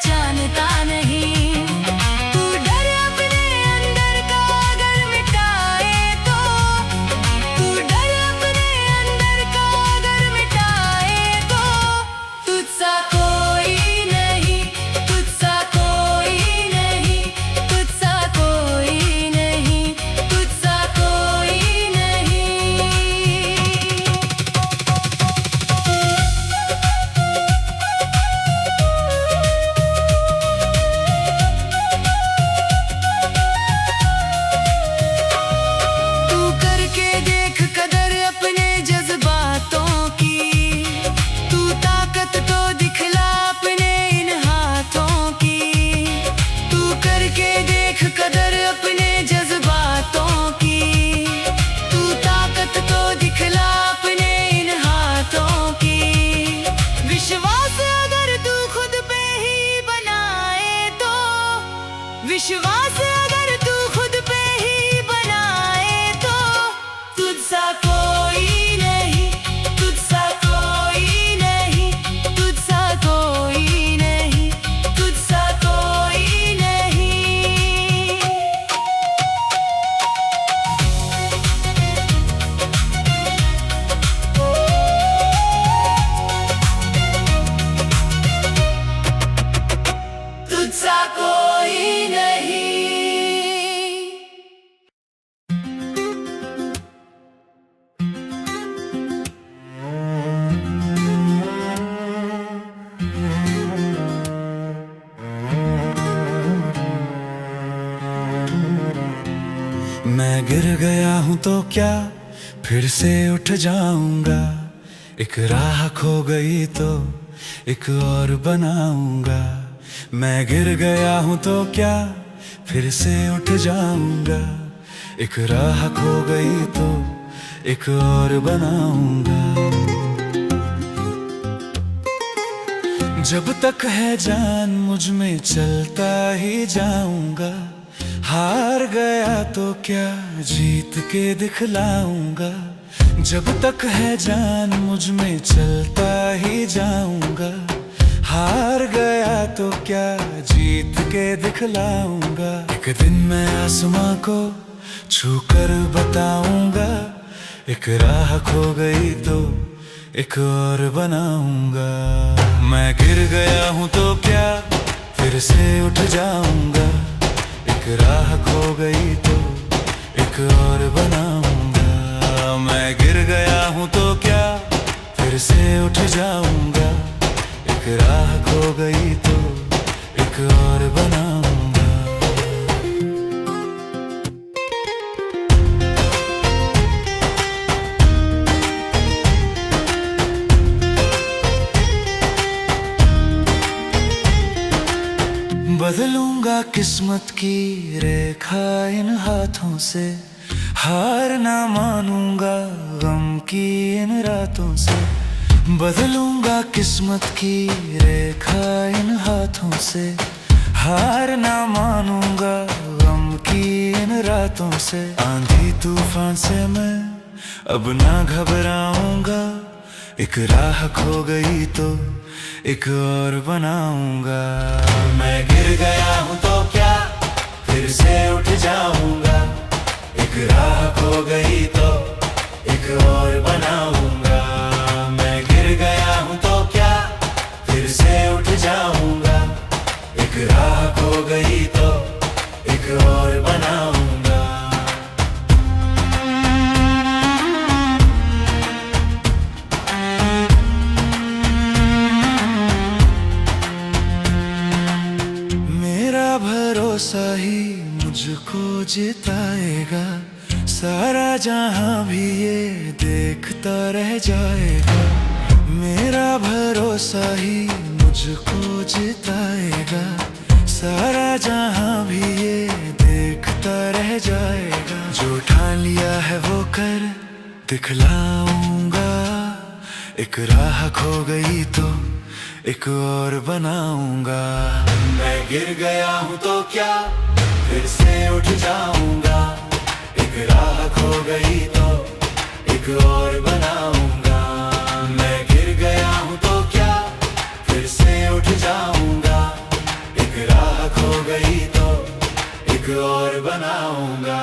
पहचानता नहीं। तू डर अपने अंदर का अगर मिटाए तो, तू डर अपने अंदर का अगर मिटाए तो, तुझसा कोई नहीं, तुझसा कोई नहीं, तुझसा कोई नहीं, तुझसा कोई नहीं। तू करके देख कदर अपने जज्बातों की, तू ताकत तो दिखला अपने इन हाथों की। तू करके देख कदर अपने जज्बातों की, तू ताकत तो दिखला अपने इन हाथों की। विश्वास अगर तू खुद पे ही बनाए तो, विश्वास अगर तू खुद पे ही बनाए तो, तुझसा कोई नहीं, तुझसा कोई नहीं, तुझसा कोई नहीं, तुझसा कोई नहीं। तुझसा कोई नहीं। मैं गिर गया हूँ तो क्या फिर से उठ जाऊंगा। एक राह खो गई तो एक और बनाऊंगा। मैं गिर गया हूँ तो क्या फिर से उठ जाऊंगा। एक राह खो गई तो एक और बनाऊंगा। जब तक है जान मुझ में चलता ही जाऊंगा। हार गया तो क्या जीत के दिखलाऊंगा। जब तक है जान मुझ में चलता ही जाऊंगा। हार गया तो क्या जीत के दिखलाऊंगा। एक दिन मैं आसमां को छू कर बताऊंगा। एक राह खो गई तो एक और बनाऊंगा। मैं गिर गया हूँ तो क्या फिर से उठ जाऊंगा। एक राह खो गई तो एक और बनाऊंगा। मैं गिर गया हूँ तो क्या फिर से उठ जाऊंगा। एक राह खो गई तो एक और बनाऊंगा। बदलूंगा किस्मत की रेखा इन हाथों से। हार ना मानूंगा गम की इन रातों से। बदलूंगा किस्मत की रेखा इन हाथों से। हार ना मानूंगा गम की इन रातों से। आंधी तूफान से मैं अब ना घबराऊंगा। एक राह खो गई तो एक और बनाऊंगा। मैं गिर गया हूँ तो क्या फिर से उठ जाऊंगा। एक राह खो गई तो एक और बनाऊंगा। मैं गिर गया हूँ तो क्या फिर से उठ जाऊंगा। एक राह खो गई तो एक और बनाऊंगा। मेरा भरोसा ही मुझको जिताएगा। सारा जहां भी ये देखता रह जाएगा। मेरा भरोसा ही मुझको जिताएगा। सारा जहां भी ये देखता रह जाएगा। जो ठान लिया है वो कर दिखलाऊंगा। एक राह खो गई तो एक और बनाऊंगा। मैं गिर गया हूँ तो क्या फिर से उठ जाऊंगा। एक राह खो गई तो एक और बनाऊंगा। मैं गिर गया हूँ तो क्या फिर से उठ जाऊंगा। गई तो एक और बनाऊंगा।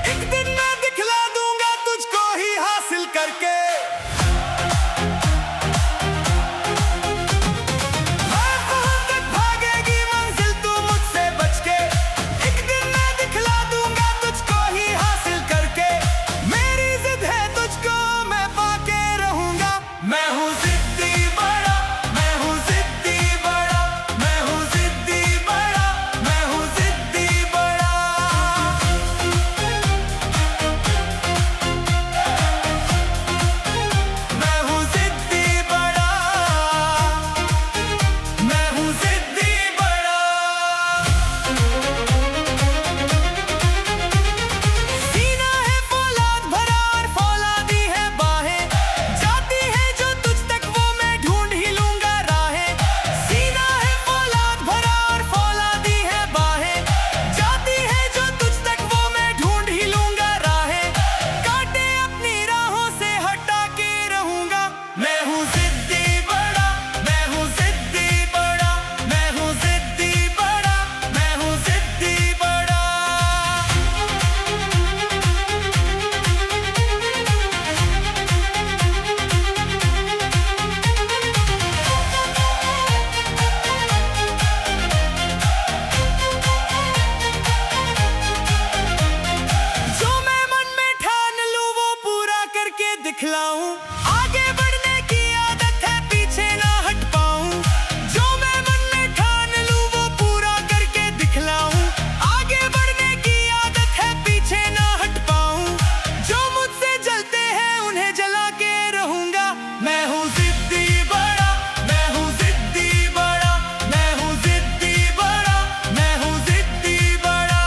एक दिन मैं दिखला दूंगा तुझको ही हासिल करके। कहाँ तक भागेगी मंजिल तू मुझसे बच के, एक दिन मैं दिखला दूंगा तुझको ही हासिल करके। मेरी जिद है तुझको मैं पाके रहूंगा। मैं हूँ जिद्दी बड़ा, मैं हूँ जिद्दी बड़ा, मैं हूँ जिद्दी बड़ा, मैं हूँ जिद्दी बड़ा। मैं हूँ जिद्दी बड़ा, मैं हूँ जिद्दी बड़ा। सीना है फौलाद भरा और फौलादी है बाहें, जाती है जो तुझ तक वो मैं ढूंढ ही लूंगा राहें। सीना है फौलाद भरा और फौलादी है बाहें, जाती है जो तुझ तक वो मैं ढूंढ ही लूंगा राहें। कांटे अपनी राहों से हटा के रहूंगा। मैं हूँ जिद्दी बड़ा, मैं हूँ जिद्दी बड़ा, मैं हूँ जिद्दी बड़ा, मैं हूँ जिद्दी बड़ा। जो मैं मन में ठान लूं वो पूरा करके दिखलाऊं। आगे बढ़ने की आदत है पीछे ना हट पाऊं। जो मैं मन में ठान लूं वो पूरा करके दिखलाऊं। आगे बढ़ने की आदत है पीछे ना हट पाऊं। जो मुझसे जलते हैं उन्हें जला के रहूंगा। मैं हूँ जिद्दी बड़ा, मैं हूँ जिद्दी बड़ा, मैं हूँ जिद्दी बड़ा, मैं हूँ जिद्दी बड़ा।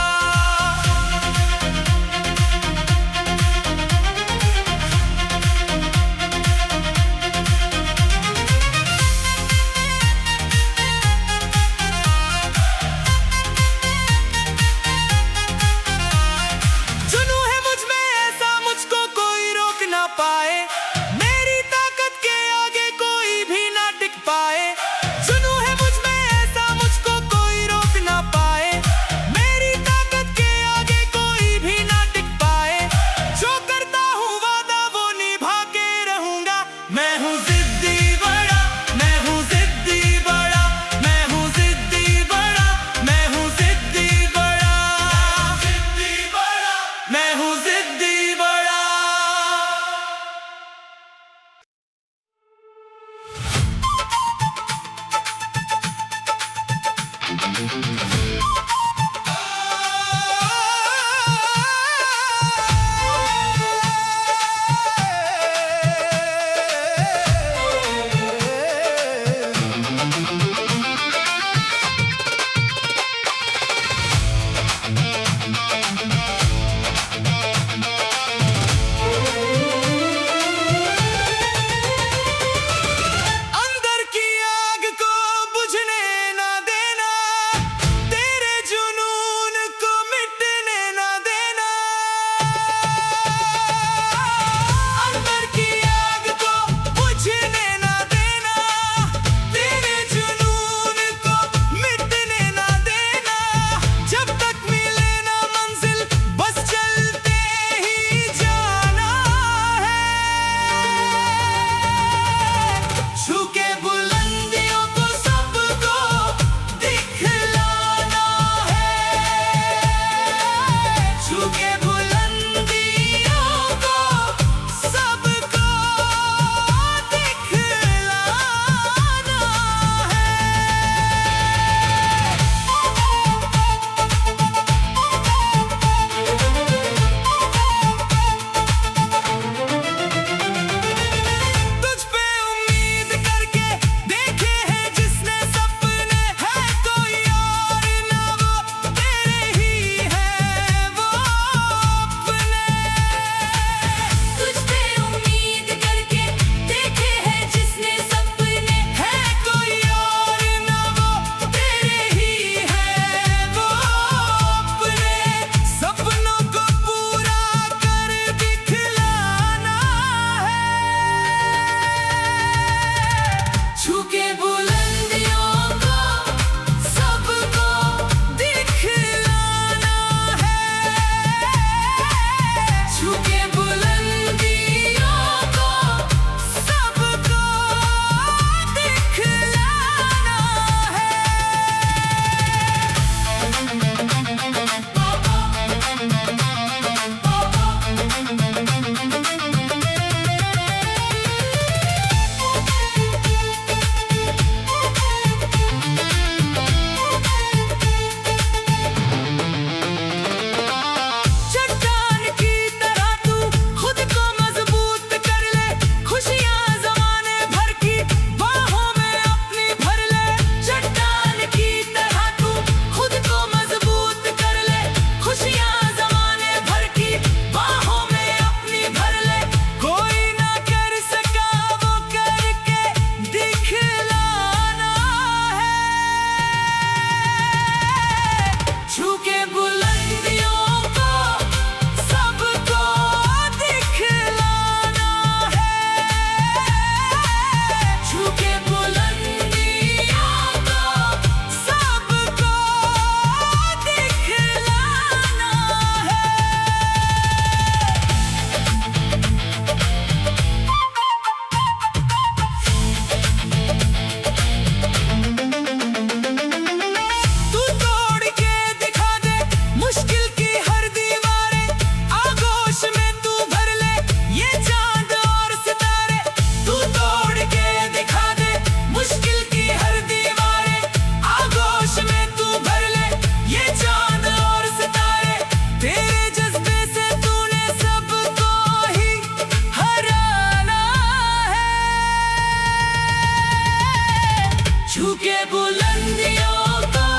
बुलंदियों को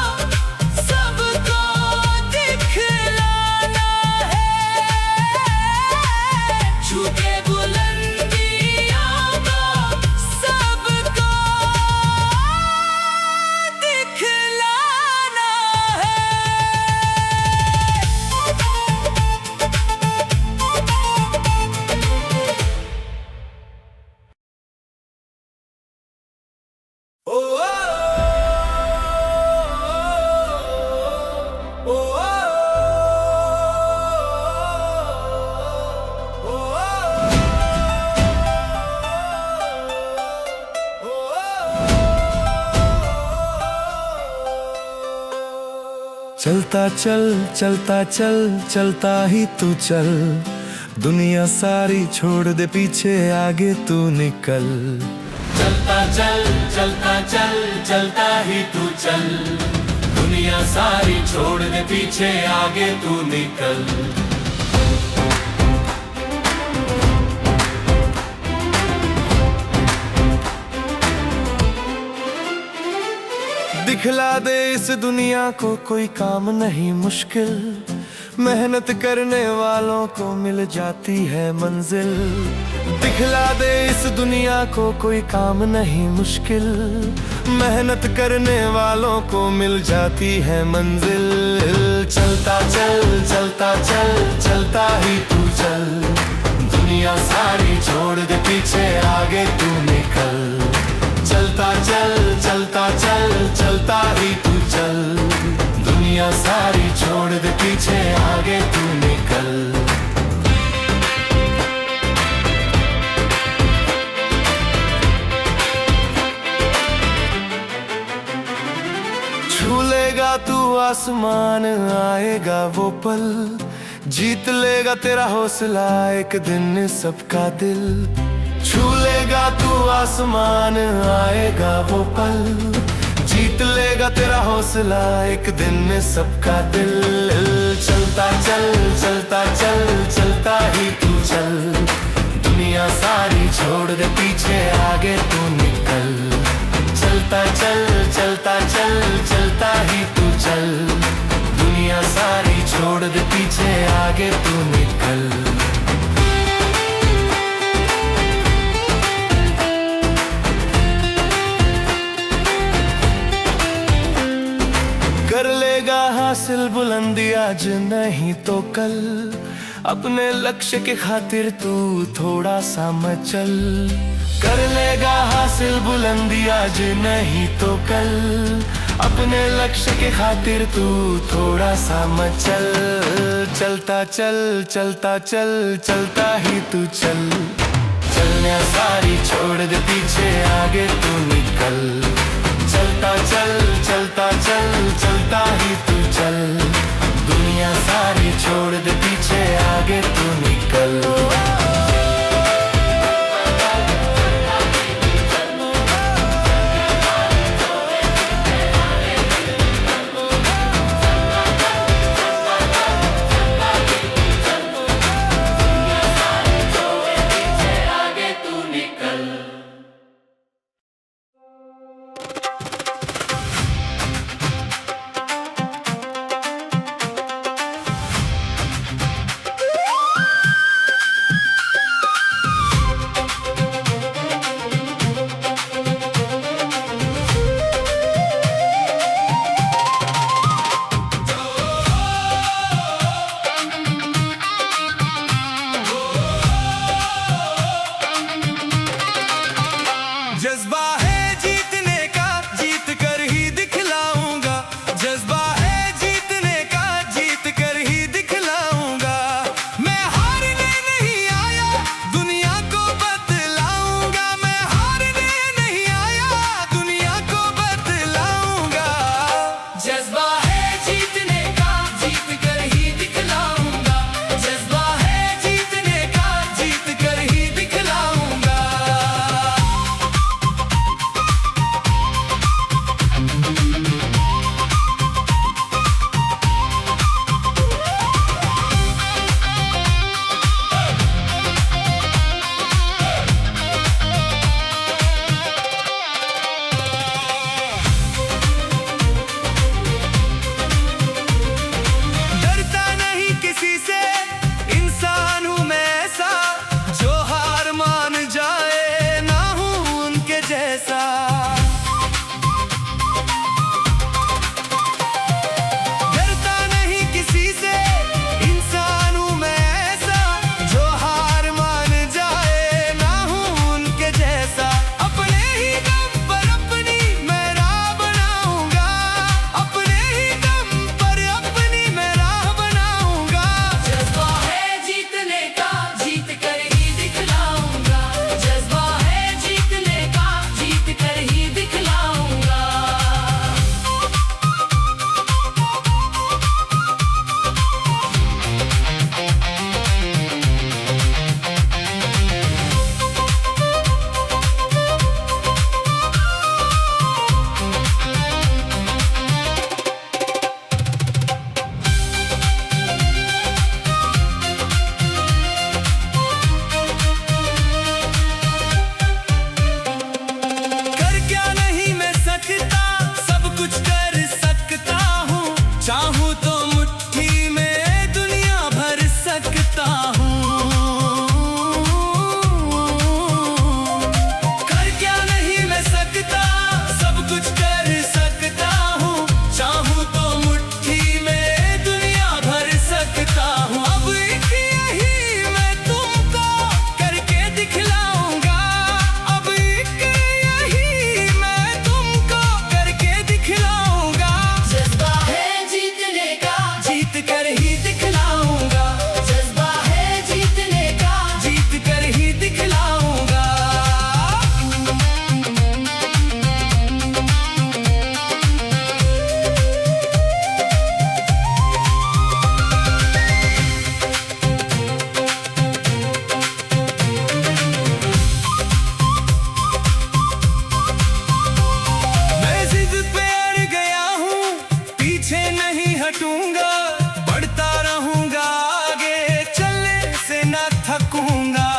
सबको दिखलाना है, छू के बुलंदियों को सबको दिखलाना है। ओ ओ ओ चलता चल चलता चल चलता ही तू चल, दुनिया सारी छोड़ दे पीछे, आगे तू निकल। चलता चल चलता चल चलता ही तू चल, दुनिया सारी छोड़ दे पीछे, आगे तू निकल। दिखला दे इस दुनिया को कोई काम नहीं मुश्किल, मेहनत करने वालों को मिल जाती है मंजिल। दिखला दे इस दुनिया को कोई काम नहीं मुश्किल, मेहनत करने वालों को मिल जाती है मंजिल। चलता चल चलता चल चलता ही तू चल, दुनिया सारी छोड़ दे पीछे, आगे तू निकल। चलता चल चलता चल चलता ही तू चल, दुनिया सारी छोड़ दे पीछे, आगे तू निकल। छू लेगा तू आसमान, आएगा वो पल, जीत लेगा तेरा हौसला एक दिन सबका दिल। छू लेगा तू आसमान, आएगा वो पल, जीत लेगा तेरा हौसला एक दिन सबका दिल। चलता चल चलता चल चलता ही तू चल, दुनिया सारी छोड़ दे पीछे, आगे तू निकल। चलता चल चलता चल चलता ही तू चल, दुनिया सारी छोड़ दे पीछे, आगे तू निकल। कर लेगा हासिल बुलंदी आज नहीं तो कल, अपने लक्ष्य के खातिर तू थोड़ा सा मचल। कर लेगा हासिल बुलंदी आज नहीं तो कल, अपने लक्ष्य के खातिर तू थोड़ा सा मचल। चलता चल चलता चल चलता ही तू चल, चलने सारी छोड़ दे पीछे, आगे तू निकल। चलता चल चलता चल चलता ही तू चल, दुनिया सारी छोड़ दे पीछे, आगे तू निकल। न थकूंगा।